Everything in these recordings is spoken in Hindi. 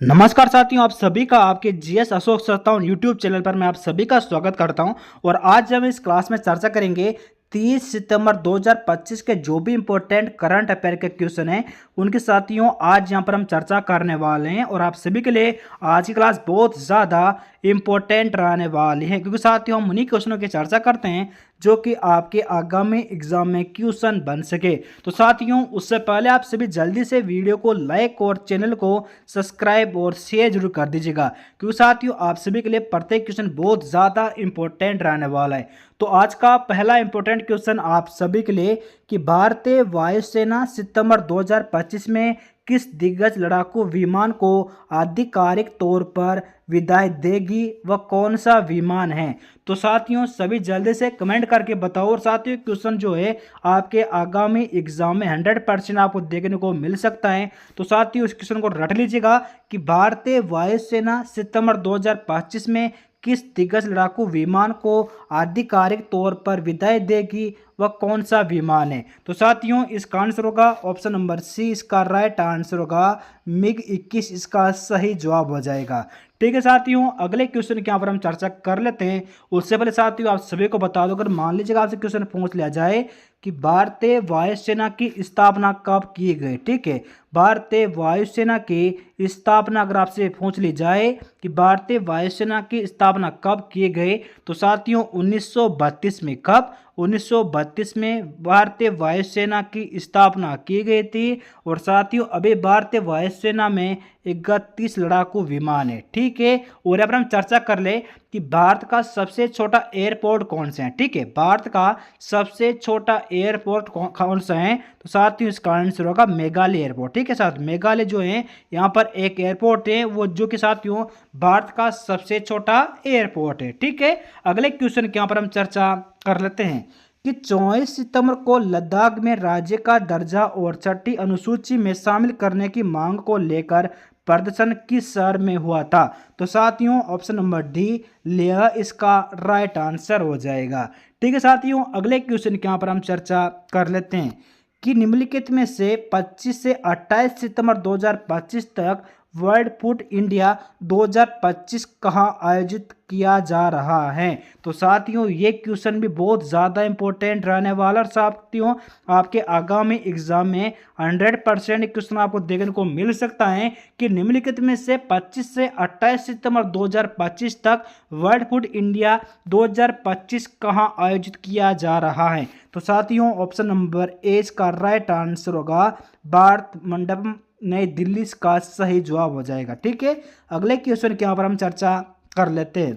नमस्कार साथियों, आप सभी का आपके जीएस अशोक सत्तावन यूट्यूब चैनल पर मैं आप सभी का स्वागत करता हूं। और आज हम इस क्लास में चर्चा करेंगे 30 सितंबर 2025 के जो भी इंपॉर्टेंट करंट अफेयर के क्वेश्चन हैं उनके साथियों आज यहां पर हम चर्चा करने वाले हैं। और आप सभी के लिए आज की क्लास बहुत ज़्यादा इंपॉर्टेंट रहने वाली है, क्योंकि साथियों हम उन्हीं क्वेश्चनों की चर्चा करते हैं जो कि आपके आगामी एग्जाम में क्वेश्चन बन सके। तो साथियों उससे पहले आप सभी जल्दी से वीडियो को लाइक और चैनल को सब्सक्राइब और शेयर जरूर कर दीजिएगा, क्योंकि साथियों आप सभी के लिए प्रत्येक क्वेश्चन बहुत ज़्यादा इंपॉर्टेंट रहने वाला है। तो आज का पहला इंपॉर्टेंट क्वेश्चन आप सभी के लिए कि भारतीय वायुसेना सितंबर 2025 में किस दिग्गज लड़ाकू विमान को आधिकारिक तौर पर विदाई देगी, वह कौन सा विमान है। तो साथियों सभी जल्दी से कमेंट करके बताओ। और साथियों क्वेश्चन जो है आपके आगामी एग्जाम में 100% आपको देखने को मिल सकता है। तो साथियों इस क्वेश्चन को रट लीजिएगा कि भारतीय वायुसेना सितंबर 2025 में किस दिग्गज लड़ाकू विमान को आधिकारिक तौर पर विदाई देगी, वह कौन सा विमान है। तो साथियों इसका आंसर होगा ऑप्शन नंबर सी, इसका राइट आंसर होगा MiG-21, इसका सही जवाब हो जाएगा। ठीक है साथियों, अगले क्वेश्चन के यहाँ पर हम चर्चा कर लेते हैं। उससे पहले साथियों आप सभी को बता दो, अगर मान लीजिएगा आपसे क्वेश्चन पूछ लिया जाए कि भारतीय वायुसेना की स्थापना कब की गई। ठीक है, भारतीय वायुसेना की स्थापना अगर आपसे पूछ ली जाए कि भारतीय वायुसेना की स्थापना कब किए गए, तो साथियों 1932 में। कब? 1932 में भारतीय वायुसेना की स्थापना की गई थी। और साथियों अभी भारतीय वायुसेना में 31 लड़ाकू विमान है। ठीक है, और यहाँ पर हम चर्चा कर ले कि भारत का सबसे छोटा एयरपोर्ट कौन सा है। ठीक है, भारत का सबसे छोटा एयरपोर्ट कौन सा है, तो साथियों इसका आंसर होगा मेघालय एयरपोर्ट। ठीक है साथ मेघालय जो है यहाँ पर एक एयरपोर्ट है वो जो कि साथियों भारत का सबसे छोटा एयरपोर्ट है। ठीक है, अगले क्वेश्चन के यहाँ पर हम चर्चा कर लेते हैं कि 24 सितंबर को लद्दाख में राज्य का दर्जा और छठी अनुसूची में शामिल करने की मांग को लेकर प्रदर्शन किस शहर में हुआ था। तो साथियों ऑप्शन नंबर डी लेह इसका राइट आंसर हो जाएगा। ठीक है साथियों, अगले क्वेश्चन के यहाँ पर हम चर्चा कर लेते हैं कि निम्नलिखित में से 25 से 28 सितंबर 2025 तक वर्ल्ड फूड इंडिया 2025 कहाँ आयोजित किया जा रहा है। तो साथियों ये क्वेश्चन भी बहुत ज़्यादा इंपॉर्टेंट रहने वाला। और साथियों आपके आगामी एग्जाम में 100% क्वेश्चन आपको देखने को मिल सकता है कि निम्नलिखित में से 25 से 28 सितंबर 2025 तक वर्ल्ड फूड इंडिया 2025 कहाँ आयोजित किया जा रहा है। तो साथियों ऑप्शन नंबर ए इसका राइट आंसर होगा भारत मंडपम नई दिल्ली का सही जवाब हो जाएगा। ठीक है, अगले क्वेश्चन के यहाँ पर हम चर्चा कर लेते हैं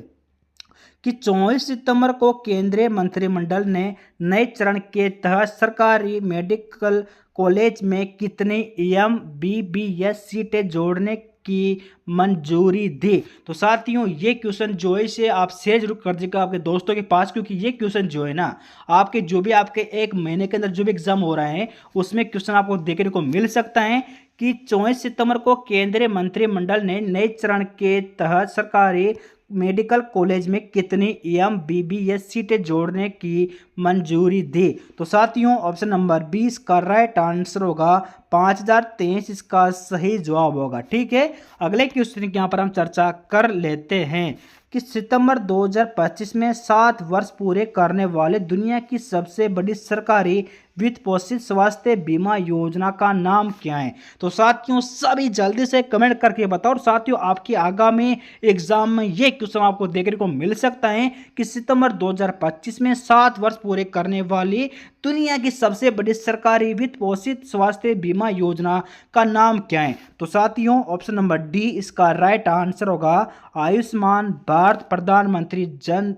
कि 24 सितंबर को केंद्रीय मंत्रिमंडल ने नए चरण के तहत सरकारी मेडिकल कॉलेज में कितनी MBBS सीटें जोड़ने की मंजूरी दी। तो साथियों ये क्वेश्चन जो है इसे आप शेयर जरूर कर दीजिएगा आपके दोस्तों के पास, क्योंकि ये क्वेश्चन जो है ना आपके जो भी आपके एक महीने के अंदर जो भी एग्जाम हो रहे हैं उसमें क्वेश्चन आपको देखने को मिल सकता है कि 24 सितंबर को केंद्रीय मंत्रिमंडल ने नए चरण के तहत सरकारी मेडिकल कॉलेज में कितनी MBBS सीटें जोड़ने की मंजूरी दी। तो साथियों ऑप्शन नंबर 20 का राइट आंसर होगा 5023, इसका सही जवाब होगा। ठीक है, अगले क्वेश्चन की यहाँ पर हम चर्चा कर लेते हैं कि सितंबर 2025 में 7 वर्ष पूरे करने वाले दुनिया की सबसे बड़ी सरकारी वित्त पोषित स्वास्थ्य बीमा योजना का नाम क्या है। तो साथियों सभी जल्दी से कमेंट करके बताओ। और साथियों आपकी आगामी एग्जाम में ये क्वेश्चन आपको देखने को मिल सकता है कि सितंबर 2025 में 7 वर्ष पूरे करने वाली दुनिया की सबसे बड़ी सरकारी वित्त पोषित स्वास्थ्य बीमा योजना का नाम क्या है। तो साथियों ऑप्शन नंबर डी इसका राइट आंसर होगा आयुष्मान भारत प्रधानमंत्री जन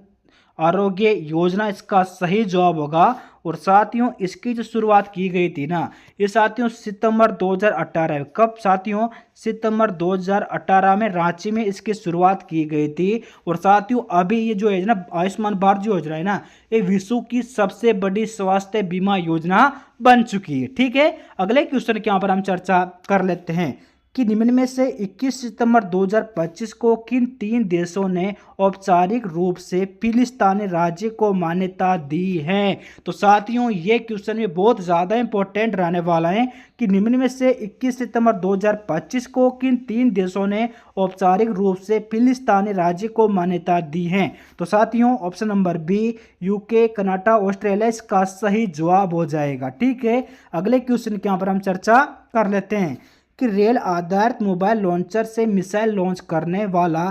आरोग्य योजना, इसका सही जवाब होगा। और साथियों इसकी जो शुरुआत की गई थी ना ये साथियों सितंबर 2018, कब साथियों सितंबर 2018 में रांची में इसकी शुरुआत की गई थी। और साथियों अभी ये जो है ना आयुष्मान भारत योजना है ना ये विश्व की सबसे बड़ी स्वास्थ्य बीमा योजना बन चुकी है। ठीक है, अगले क्वेश्चन के यहाँ पर हम चर्चा कर लेते हैं कि निम्न में से 21 सितंबर 2025 को किन 3 देशों ने औपचारिक रूप से फिलिस्तीनी राज्य को मान्यता दी है। तो साथियों ये क्वेश्चन भी बहुत ज़्यादा इंपॉर्टेंट रहने वाला है कि निम्न में से 21 सितंबर 2025 को किन 3 देशों ने औपचारिक रूप से फिलिस्तीनी राज्य को मान्यता दी है। तो साथियों option number B UK, Canada, Australia इसका सही जवाब हो जाएगा। ठीक है, अगले क्वेश्चन के यहाँ पर हम चर्चा कर लेते हैं कि रेल आधारित मोबाइल लॉन्चर से मिसाइल लॉन्च करने वाला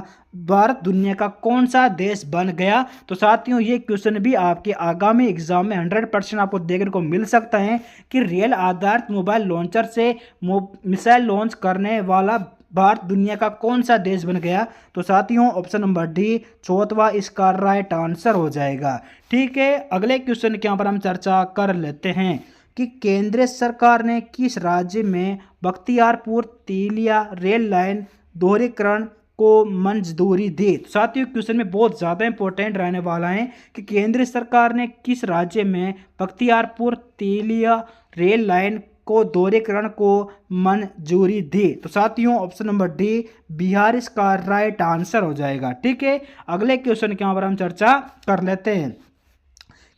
भारत दुनिया का कौन सा देश बन गया। तो साथियों ये क्वेश्चन भी आपके आगामी एग्जाम में 100% आपको देखने को मिल सकता है कि रेल आधारित मोबाइल लॉन्चर से मिसाइल लॉन्च करने वाला भारत दुनिया का कौन सा देश बन गया। तो साथियों ऑप्शन नंबर डी चौथवा इसका राइट आंसर हो जाएगा। ठीक है, अगले क्वेश्चन के यहाँ पर हम चर्चा कर लेते हैं कि केंद्र सरकार ने किस राज्य में बख्तियारपुर तिलिया रेल लाइन दोहरीकरण को मंजूरी दी। तो साथियों क्वेश्चन में बहुत ज़्यादा इंपॉर्टेंट रहने वाला है कि केंद्र सरकार ने किस राज्य में बख्तियारपुर तिलिया रेल लाइन को दोहरीकरण को मंजूरी दी। तो साथियों ऑप्शन नंबर डी बिहार इसका राइट आंसर हो जाएगा। ठीक है, अगले क्वेश्चन के यहाँ पर हम चर्चा कर लेते हैं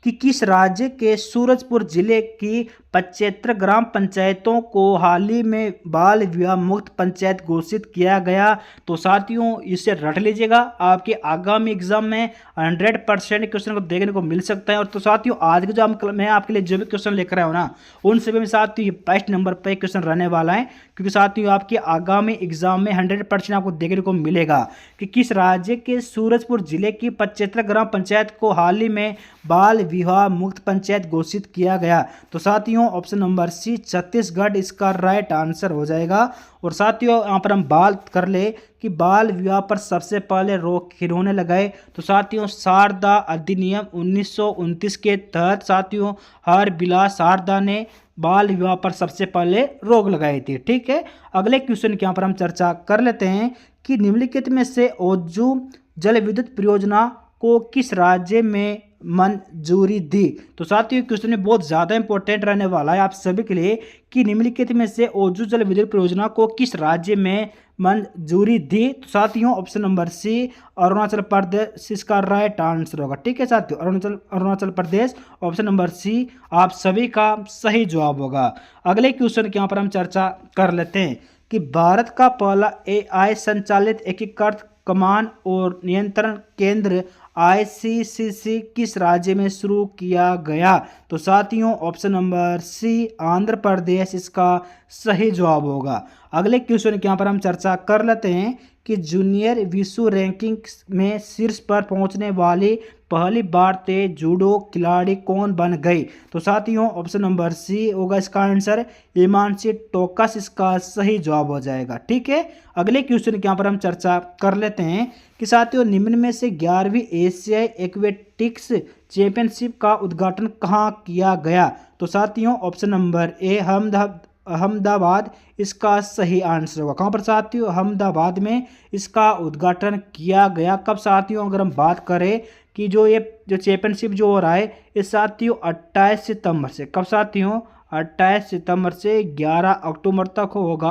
कि किस राज्य के सूरजपुर जिले की 75 ग्राम पंचायतों को हाल ही में बाल विवाह मुक्त पंचायत घोषित किया गया। तो साथियों इसे रट लीजिएगा, आपके आगामी एग्जाम में 100% क्वेश्चन को देखने को मिल सकता है। और तो साथियों आज के जो मैं आपके लिए जो भी क्वेश्चन लेकर आया हूँ ना उन सभी में साथियों फर्स्ट नंबर पर क्वेश्चन रहने वाला है, क्योंकि साथियों आपके आगामी एग्जाम में 100% आपको देखने को मिलेगा कि किस राज्य के सूरजपुर जिले की 75 ग्राम पंचायत को हाल ही में बाल विवाह मुक्त पंचायत घोषित किया गया। तो साथियों ऑप्शन नंबर सी छत्तीसगढ़ इसका राइट आंसर हो जाएगा। और साथियों यहाँ पर हम बात कर ले कि बाल विवाह पर सबसे पहले रोक किन्होंने लगाए। तो साथियों शारदा अधिनियम 1929 के तहत साथियों हर बिलास शारदा ने बाल विवाह पर सबसे पहले रोक लगाई थी। ठीक है, अगले क्वेश्चन के यहाँ पर हम चर्चा कर लेते हैं कि निम्नलिखित में से ओजू जल विद्युत परियोजना को किस राज्य में मंजूरी दी। तो साथियों क्वेश्चन में बहुत ज़्यादा इंपॉर्टेंट रहने वाला है आप सभी के लिए कि निम्नलिखित में से ओजू जल विद्युत परियोजना को किस राज्य में मंजूरी दी। तो साथियों option number C Arunachal Pradesh इसका राइट आंसर होगा। ठीक है साथियों, Arunachal Pradesh option number C आप सभी का सही जवाब होगा। अगले क्वेश्चन के यहाँ पर हम चर्चा कर लेते हैं कि भारत का पहला AI संचालित एकीकृत कमान और नियंत्रण केंद्र ICCC किस राज्य में शुरू किया गया। तो साथियों option number C Andhra Pradesh इसका सही जवाब होगा। अगले क्वेश्चन के यहाँ पर हम चर्चा कर लेते हैं कि जूनियर विश्व रैंकिंग में शीर्ष पर पहुंचने वाली पहली भारतीय जूडो खिलाड़ी कौन बन गई। तो साथियों ऑप्शन नंबर सी होगा इसका आंसर, हिमांशी टोकस इसका सही जवाब हो जाएगा। ठीक है, अगले क्वेश्चन के यहाँ पर हम चर्चा कर लेते हैं कि साथियों निम्न में से 11वीं एशियाई एक्वेटिक्स चैंपियनशिप का उद्घाटन कहाँ किया गया। तो साथियों ऑप्शन नंबर ए अहमदाबाद इसका सही आंसर होगा। कहाँ पर साथियों अहमदाबाद में इसका उद्घाटन किया गया। कब साथियों अगर हम बात करें कि जो चैंपियनशिप जो हो रहा है इस साथियों 28 सितंबर से, कब साथियों 28 सितंबर से 11 अक्टूबर तक होगा।